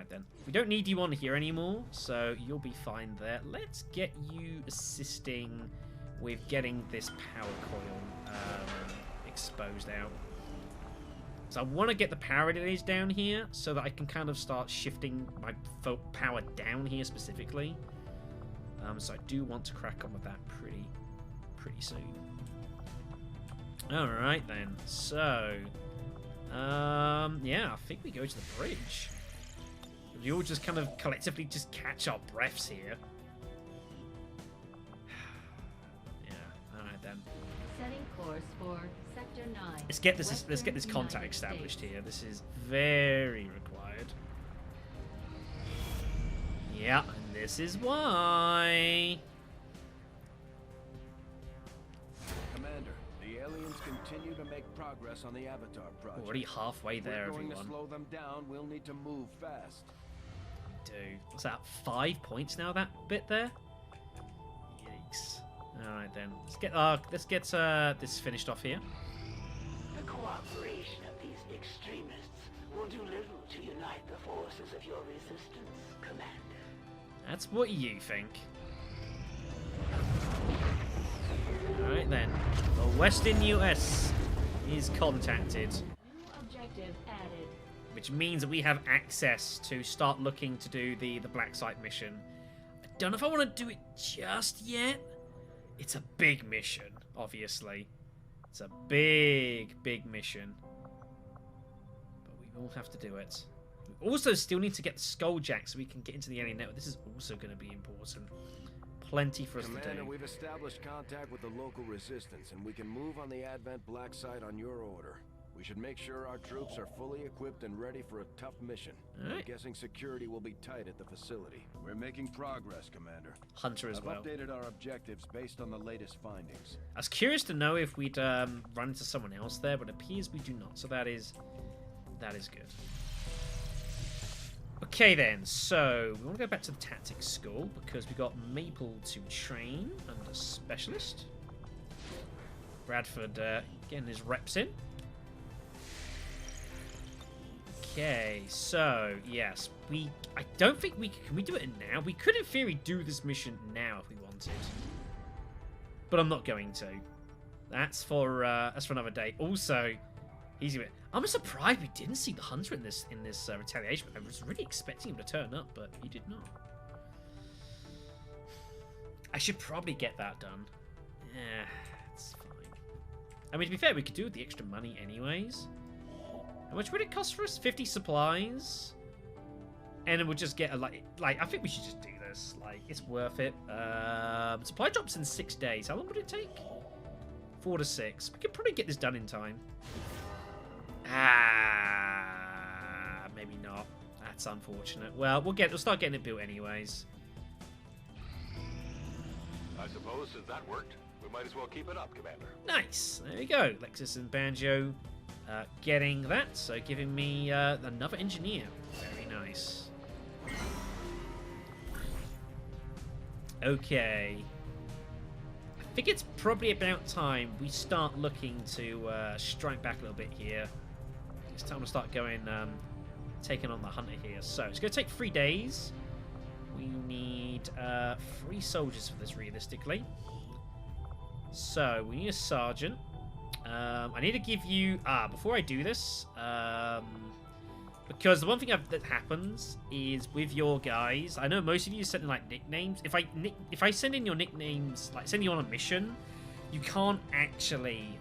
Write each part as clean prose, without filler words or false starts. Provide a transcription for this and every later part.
Alright then. We don't need you on here anymore, so you'll be fine there. Let's get you assisting with getting this power coil exposed out. So I want to get the power relays down here so that I can kind of start shifting my power down here specifically. So I do want to crack on with that pretty soon. Alright then. So, yeah, I think we go to the bridge. We all just kind of collectively just catch our breaths here. Yeah, alright then. Setting course for Sector 9. Let's get this contact established here. This is very required. Yeah, and this is why. Commander, the aliens continue to make progress on the Avatar project. Already halfway there, If we're going everyone. to slow them down, we'll need to move fast. Dude, what's that? 5 points now? That bit there. Yikes! All right then, let's get this finished off here. The cooperation of these extremists will do little to unite the forces of your resistance, Commander. That's what you think. All right then, the Western US is contacted. New objective added. Which means that we have access to start looking to do the Blacksite mission. I don't know if I want to do it just yet. It's a big mission, obviously. It's a big mission. But we will have to do it. We also still need to get the Skulljack so we can get into the alien network. This is also going to be important. Plenty for us to Commander, do. we've established contact with the local resistance, and we can move on the Advent Blacksite on your order. We should make sure our troops are fully equipped and ready for a tough mission. Alright. I'm guessing security will be tight at the facility. We're making progress, Commander. Hunter as well. I've updated our objectives based on the latest findings. I was curious to know if we'd run into someone else there, but it appears we do not. So that is good. Okay then, so we want to go back to the tactics school because we got Maple to train under specialist. Bradford getting his reps in. Okay, so yes, I don't think can we do it now? We could in theory do this mission now if we wanted, but I'm not going to. That's for another day. Also, I'm surprised we didn't see the Hunter in this retaliation. I was really expecting him to turn up, but he did not. I should probably get that done. Yeah, it's fine. I mean, to be fair, we could do with the extra money anyways. How much would it cost for us? 50 supplies, and then we'll just get a like. I think we should just do this. Like, it's worth it. Supply drops in 6 days. How long would it take? 4 to 6. We could probably get this done in time. Maybe not. That's unfortunate. Well, we'll start getting it built anyways. I suppose since that worked, we might as well keep it up, Commander. Nice. There you go. Lexus and Banjo getting that, so giving me another engineer. Very nice. Okay. I think it's probably about time we start looking to strike back a little bit here. It's time to start going, taking on the Hunter here. So it's going to take 3 days. We need 3 soldiers for this, realistically. So we need a sergeant. I need to give you... before I do this, because the one thing that happens is with your guys, I know most of you send in like nicknames. If I send in your nicknames, like send you on a mission, you can't actually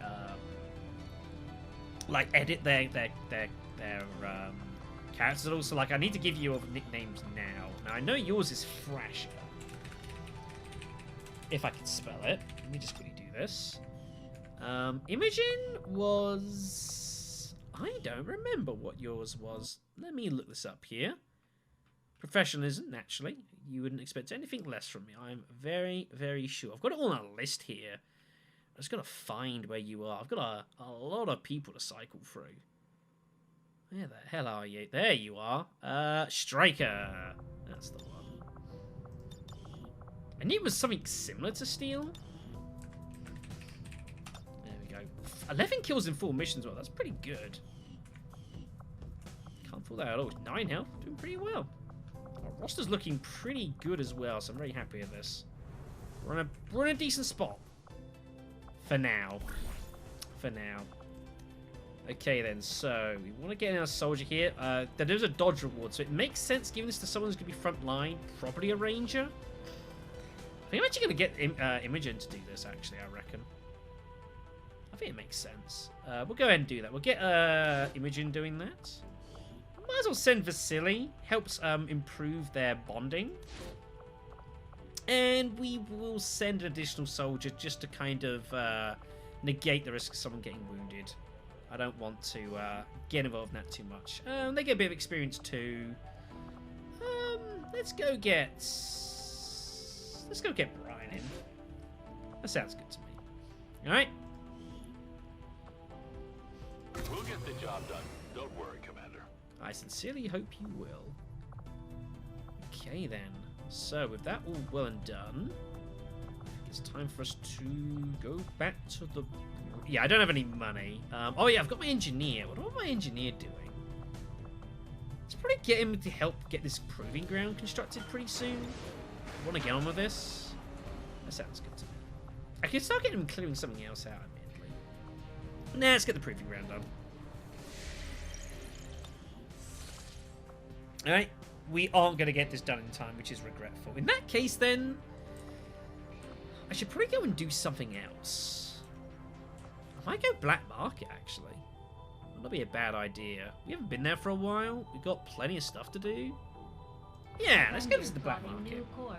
like edit their characters at all. So like I need to give you nicknames now. Now I know yours is Thrasher. If I can spell it, let me just quickly do this. Imogen was... I don't remember what yours was. Let me look this up here. Professionalism, naturally. You wouldn't expect anything less from me. I'm very, very sure. I've got it all on a list here. I just got to find where you are. I've got a lot of people to cycle through. Where the hell are you? There you are. Striker. That's the one. I knew it was something similar to Steel. 11 kills in 4 missions, well, that's pretty good. can't pull that out. Oh, 9 health. Doing pretty well. Our roster's looking pretty good as well, so I'm very happy with this. We're in a decent spot. For now. For now. Okay then, so we want to get in our soldier here. There is a dodge reward, so it makes sense giving this to someone who's going to be front line, probably a ranger. I think I'm actually going to get Imogen to do this, actually, I reckon. I think it makes sense. We'll go ahead and do that. We'll get Imogen doing that. Might as well send Vasily. Helps improve their bonding. And we will send an additional soldier just to kind of negate the risk of someone getting wounded. I don't want to get involved in that too much. They get a bit of experience too. Let's go get Brian in. That sounds good to me. All right. We'll get the job done. Don't worry, Commander. I sincerely hope you will. Okay then. So with that all well and done, it's time for us to go back to the... Yeah, I don't have any money. Oh yeah, I've got my engineer. What am my engineer doing? Let's probably get him to help get this proving ground constructed pretty soon. I want to get on with this. That sounds good to me. I can start getting him clearing something else out, admittedly. Nah, let's get the proving ground done. Alright, we aren't going to get this done in time, which is regretful. In that case, then, I should probably go and do something else. I might go black market, actually. Would not be a bad idea. We haven't been there for a while. We've got plenty of stuff to do. Yeah, let's go visit the black market. New course.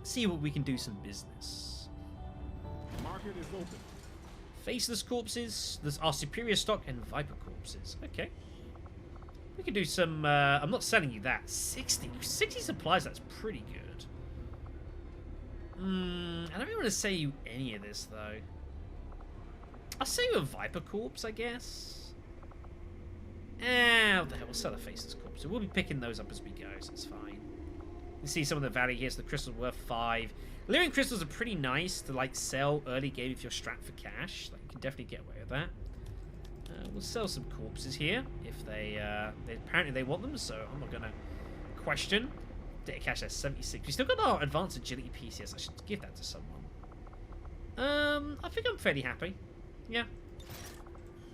See what we can do some business. Market is open. Faceless corpses. There's our superior stock and viper corpses. Okay. We can do some... I'm not selling you that. 60 supplies, that's pretty good. I don't really want to sell you any of this, though. I'll sell you a viper corpse, I guess. What the hell, we'll sell a faceless corpse. So we'll be picking those up as we go, so it's fine. You see some of the value here, so the crystals worth 5. Lyrian crystals are pretty nice to, like, sell early game if you're strapped for cash. Like, you can definitely get away with that. We'll sell some corpses here if they apparently they want them, so I'm not gonna question. Data cash at 76. We still got our advanced agility PCS. I should give that to someone. I think I'm fairly happy. Yeah.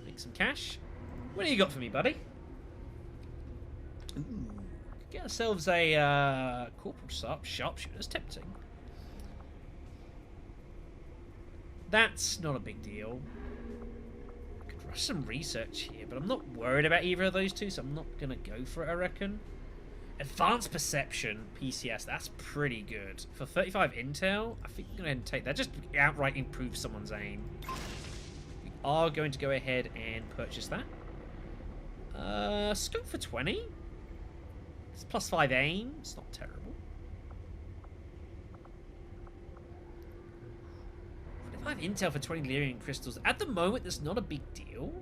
Make some cash. What do you got for me, buddy? Ooh, get ourselves a corporal sharpshooter. That's tempting. That's not a big deal. Some research here, but I'm not worried about either of those two, so I'm not gonna go for it, I reckon. Advanced perception PCS, that's pretty good for 35 intel. I think I'm gonna go ahead and take that. Just outright improve someone's aim. We are going to go ahead and purchase that. Scope for 20. It's +5 aim. It's not terrible. 5 intel for 20 Lyrian crystals. At the moment, that's not a big deal.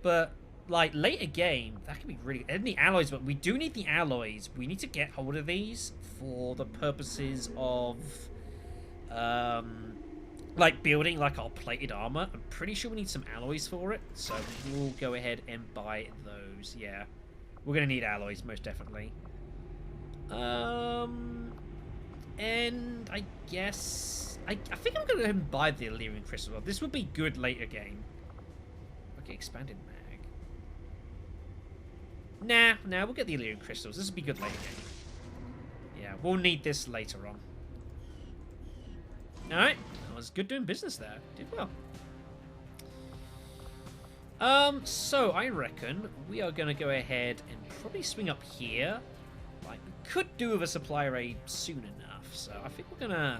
But, like, later game, that can be really... And the alloys, but we do need the alloys. We need to get hold of these for the purposes of, like, building, like, our plated armor. I'm pretty sure we need some alloys for it. So we'll go ahead and buy those. Yeah. We're going to need alloys, most definitely. And I guess... I think I'm going to go ahead and buy the Illyrian crystal. This would be good later game. Okay, expanded mag. Nah, we'll get the Illyrian crystals. This would be good later game. Yeah, we'll need this later on. Alright, that was good doing business there. Did well. So I reckon we are going to go ahead and probably swing up here. Like, we could do with a supply raid soon enough. So I think we're going to...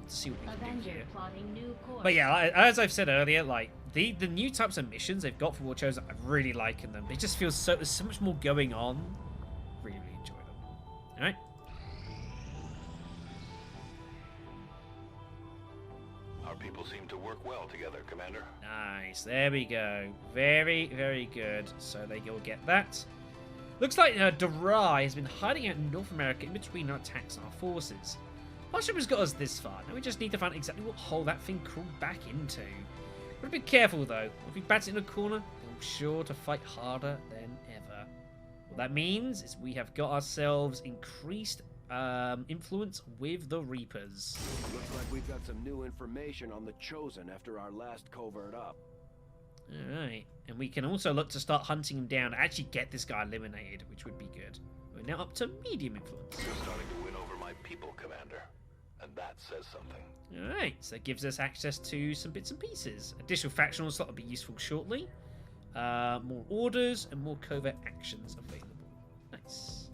see what we can do Avenger here. plotting new course. But yeah, as I've said earlier, like the new types of missions they've got for War Chosen, I'm really liking them. It just feels there's so much more going on. Really enjoy them. All right. Our people seem to work well together, Commander. Nice. There we go. Very, very good. So they will get that. Looks like Darai has been hiding out in North America in between our attacks on our forces. Our ship has got us this far. Now we just need to find exactly what hole that thing crawled back into. We've got to be careful though. If we bat it in a corner, they'll sure to fight harder than ever. What that means is we have got ourselves increased influence with the Reapers. Looks like we've got some new information on the Chosen after our last covert up. Alright, and we can also look to start hunting him down, actually get this guy eliminated, which would be good. We're now up to medium influence. You're starting to win over my people, Commander. And that says something. Alright, so that gives us access to some bits and pieces. Additional factional slot will be useful shortly. More orders and more covert actions available. Nice.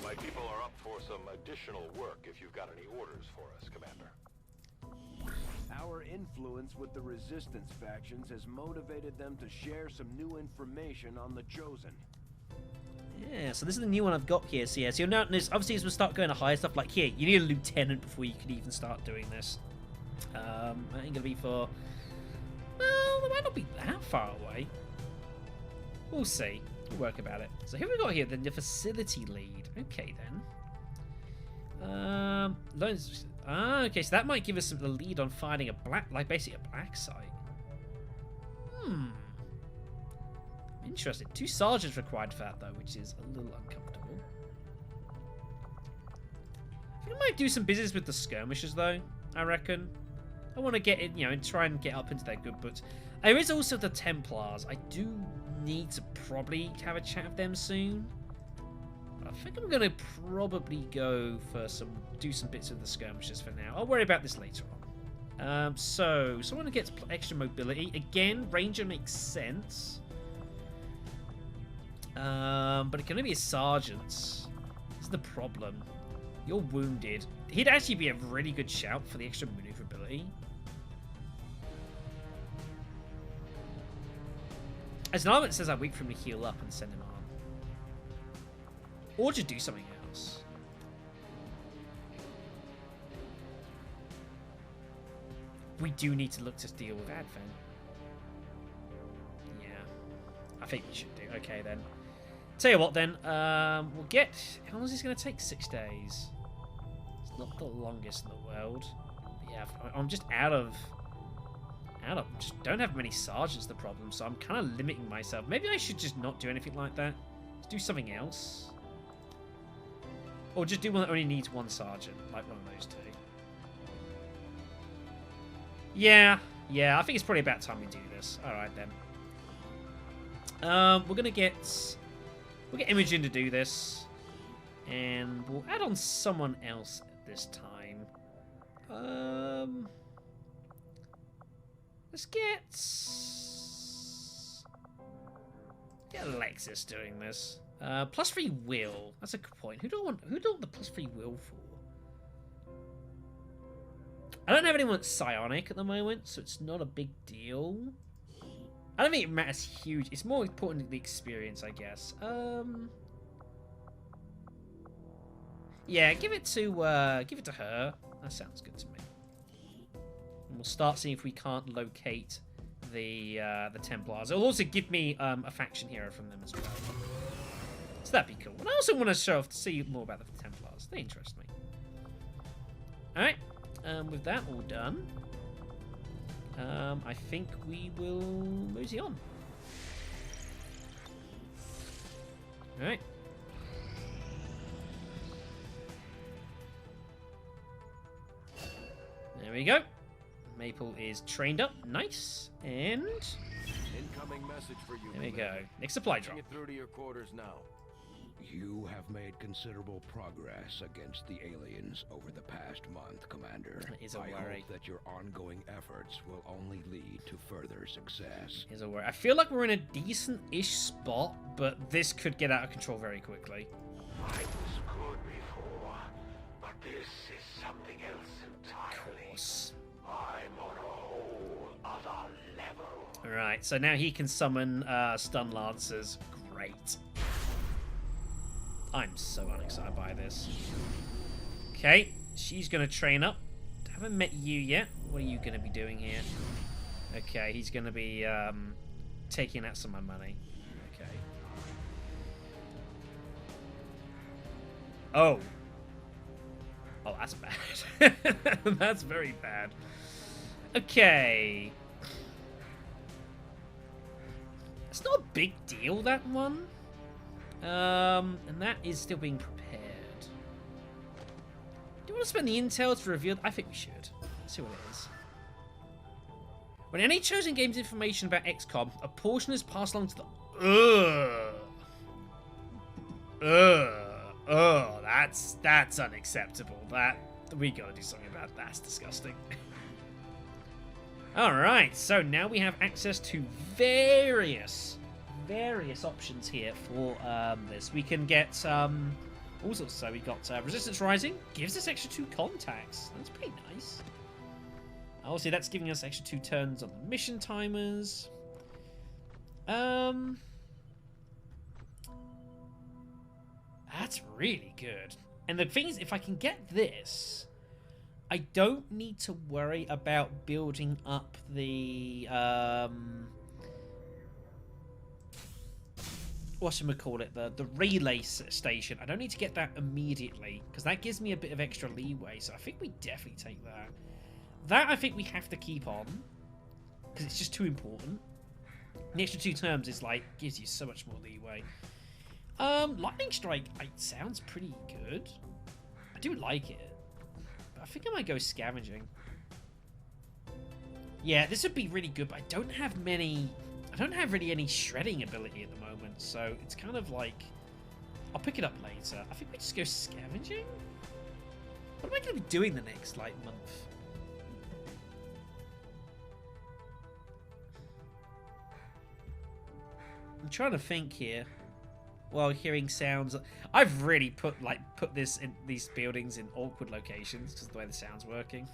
My people are up for some additional work if you've got any orders for us, Commander. Our influence with the Resistance factions has motivated them to share some new information on the Chosen. Yeah, so this is the new one I've got here. So yeah, so you'll notice, obviously as we start going to higher stuff, like here, you need a lieutenant before you can even start doing this. I ain't gonna be for... Well, it might not be that far away. We'll see. We'll work about it. So here we got here, then the facility lead. Okay then. Okay, so that might give us the lead on finding a basically a Blacksite. Interesting. 2 sergeants required for that though, which is a little uncomfortable. I think I might do some business with the skirmishers though, I reckon. I want to get in, you know, and try and get up into their good books. There is also the Templars. I do need to probably have a chat with them soon. I think I'm going to probably go for do some bits of the skirmishers for now. I'll worry about this later on. So, someone who gets extra mobility. Again, Ranger makes sense. But it can only be a sergeant. This is the problem. You're wounded. He'd actually be a really good shout for the extra maneuverability. As an armament says I'm weak for him to heal up and send him on. Or just do something else. We do need to look to deal with Advent. Yeah. I think we should do. Okay then. Tell you what then. We'll get... How long is this going to take? 6 days. It's not the longest in the world. But yeah, I'm just out of... Just don't have many sergeants, the problem, so I'm kind of limiting myself. Maybe I should just not do anything like that. Just do something else. Or just do one that only needs 1 sergeant, like one of those 2. Yeah, I think it's probably about time we do this. Alright then. We'll get Imogen to do this. And we'll add on someone else at this time. Let's get Alexis doing this. +3 will. That's a good point. Who do I want the +3 will for? I don't have anyone that's psionic at the moment, so it's not a big deal. I don't think it matters huge. It's more important the experience, I guess. Yeah, give it to her. That sounds good to me. And we'll start seeing if we can't locate the Templars. It'll also give me a faction hero from them as well. So that'd be cool. And I also want to see more about the Templars. They interest me. Alright. With that all done, I think we will mosey on. Alright. There we go. Maple is trained up. Nice. And... Incoming message for you. There we go. Next supply drop. Bring it through to your quarters now. You have made considerable progress against the aliens over the past month, Commander. Is a I worry. hope that your ongoing efforts will only lead to further success. Is a worry. I feel like we're in a decent-ish spot, but this could get out of control very quickly. I was good before, but this is something else entirely. Of course. I'm on a whole other level. Alright, so now he can summon stun lancers. Great. I'm so unexcited by this. Okay, she's going to train up. Haven't met you yet. What are you going to be doing here? Okay, he's going to be taking out some of my money. Okay. Oh. Oh, that's bad. That's very bad. Okay. It's not a big deal, that one. And that is still being prepared. Do you want to spend the intel to reveal? I think we should. Let's see what it is. When any chosen gains information about XCOM, a portion is passed along to the... That's unacceptable. We gotta do something about that. That's disgusting. Alright, so now we have access to various options here for this. We can get all sorts. So we got resistance rising, gives us extra 2 contacts. That's pretty nice. Obviously, that's giving us extra 2 turns on the mission timers. That's really good. And the thing is, if I can get this, I don't need to worry about building up the whatchamacallit, the relay station. I don't need to get that immediately, because that gives me a bit of extra leeway, so I think we definitely take that. That I think we have to keep on, because it's just too important. The extra 2 terms is like, gives you so much more leeway. Lightning Strike sounds pretty good. I do like it. But I think I might go Scavenging. Yeah, this would be really good, but I don't have really any shredding ability at the moment, so it's kind of like, I'll pick it up later. I think we just go Scavenging? What am I going to be doing the next, like, month? I'm trying to think here while hearing sounds. I've really put these buildings in awkward locations because of the way the sound's working.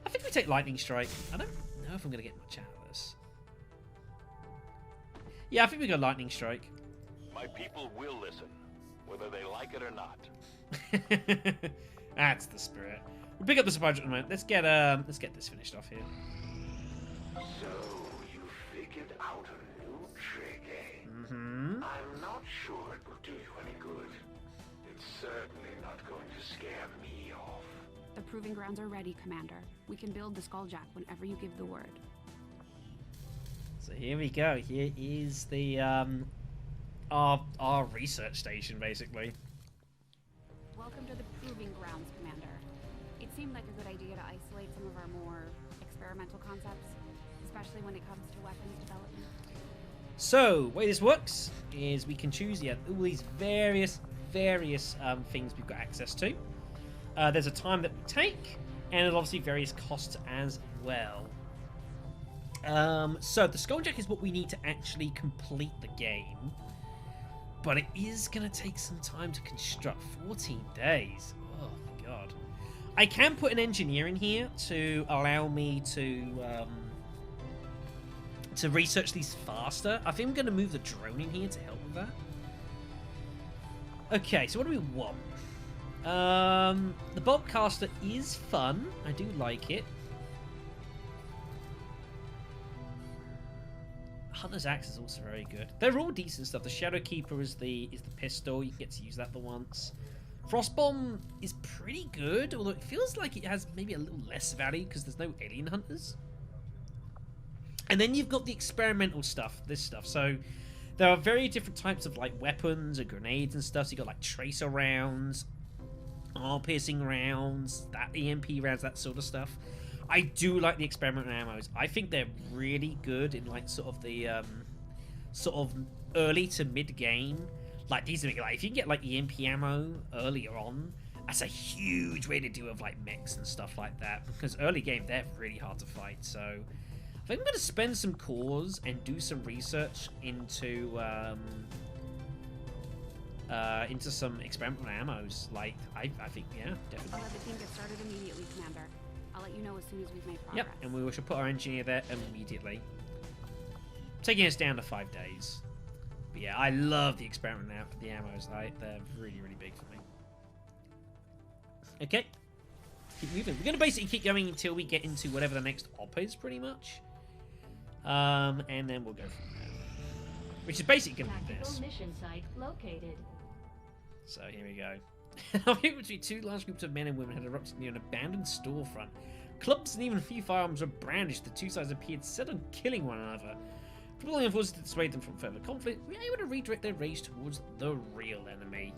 I think we take Lightning Strike. I don't know if I'm going to get much out of this. Yeah, I think we go Lightning Strike. My people will listen, whether they like it or not. That's the spirit. We'll pick up the supply drop in a moment. Let's get this finished off here. So, you figured out a new trick, eh? Mm-hmm. I'm not sure it will do you any good. It's certainly not going to scare me off. The proving grounds are ready, Commander. We can build the Skulljack whenever you give the word. So here we go. Here is the our research station, basically. Welcome to the proving grounds, Commander. It seemed like a good idea to isolate some of our more experimental concepts, especially when it comes to weapons development. So, the way this works is we can choose all these various things we've got access to. There's a time that we take, and there's obviously various costs as well. So the Skulljack is what we need to actually complete the game, but it is going to take some time to construct. 14 days. Oh my god. I can put an engineer in here to allow me to research these faster. I think I'm going to move the drone in here to help with that. Okay, so what do we want? The Boltcaster is fun. I do like it. Hunter's Axe is also very good. They're all decent stuff. The Shadow Keeper is the pistol. You get to use that the once. Frostbomb is pretty good, although it feels like it has maybe a little less value because there's no alien hunters. And then you've got the experimental stuff, this stuff. So there are very different types of like weapons and grenades and stuff. So you got like tracer rounds, armor-piercing rounds, that EMP rounds, that sort of stuff. I do like the experimental ammos. I think they're really good in like sort of the early to mid game. Like these are like if you can get like EMP ammo earlier on, that's a huge way to deal with like mechs and stuff like that. Because early game they're really hard to fight. So I think I'm going to spend some cores and do some research into some experimental ammos. Like I think yeah, definitely. I'll have the team get started immediately, Commander. I'll let you know as soon as we've made progress. Yep, and we should put our engineer there immediately. Taking us down to 5 days. But yeah, I love the experiment now. The ammos, they're really, really big for me. Okay. Keep moving. We're going to basically keep going until we get into whatever the next op is, pretty much. And then we'll go from there. Which is basically going to be this. Mission site located. So here we go. Between 2 large groups of men and women had erupted near an abandoned storefront. Clubs and even a few firearms were brandished. The two sides appeared set on killing one another. Compelling enforcers to dissuade them from further conflict, we're able to redirect their rage towards the real enemy.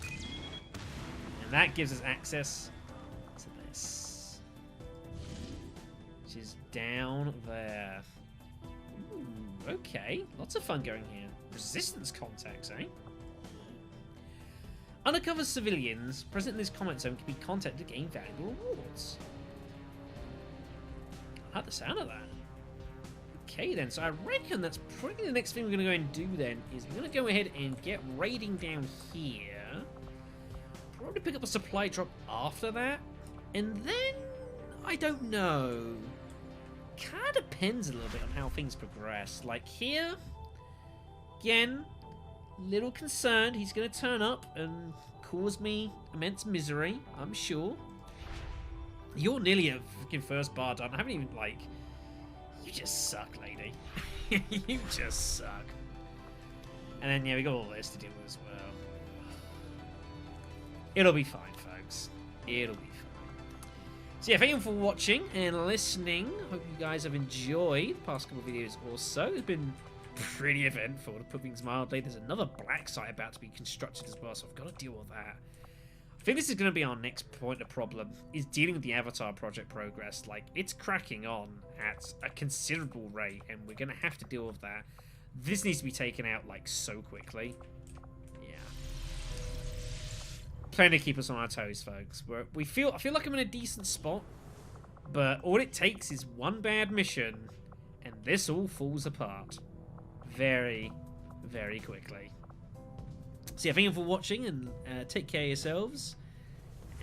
And that gives us access to this, which is down there. Ooh, okay, lots of fun going here. Resistance contacts, eh? Undercover civilians present in this comment zone can be contacted to gain valuable rewards. I like the sound of that. Okay then, so I reckon that's probably the next thing we're going to go and do then, is we're going to go ahead and get raiding down here. Probably pick up a supply drop after that. And then, I don't know. Kind of depends a little bit on how things progress. Like here, again, little concerned he's going to turn up and cause me immense misery, I'm sure. You're nearly a freaking first bar done. I haven't even, like... You just suck, lady. You just suck. And then, yeah, we got all this to deal with as well. It'll be fine, folks. It'll be fine. So, yeah, thank you for watching and listening. Hope you guys have enjoyed the past couple of videos also. It's been pretty eventful, to put things mildly. There's another Blacksite about to be constructed as well, so I've got to deal with that. I think this is going to be our next point of problem, is dealing with the Avatar project progress. Like, it's cracking on at a considerable rate, and we're going to have to deal with that. This needs to be taken out, like, so quickly. Yeah. Plan to keep us on our toes, folks. I feel like I'm in a decent spot, but all it takes is one bad mission, and this all falls apart. Very, very quickly. So yeah, thank you for watching, and take care of yourselves,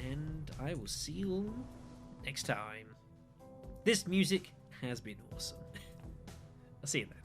and I will see you all next time. This music has been awesome. I'll see you then.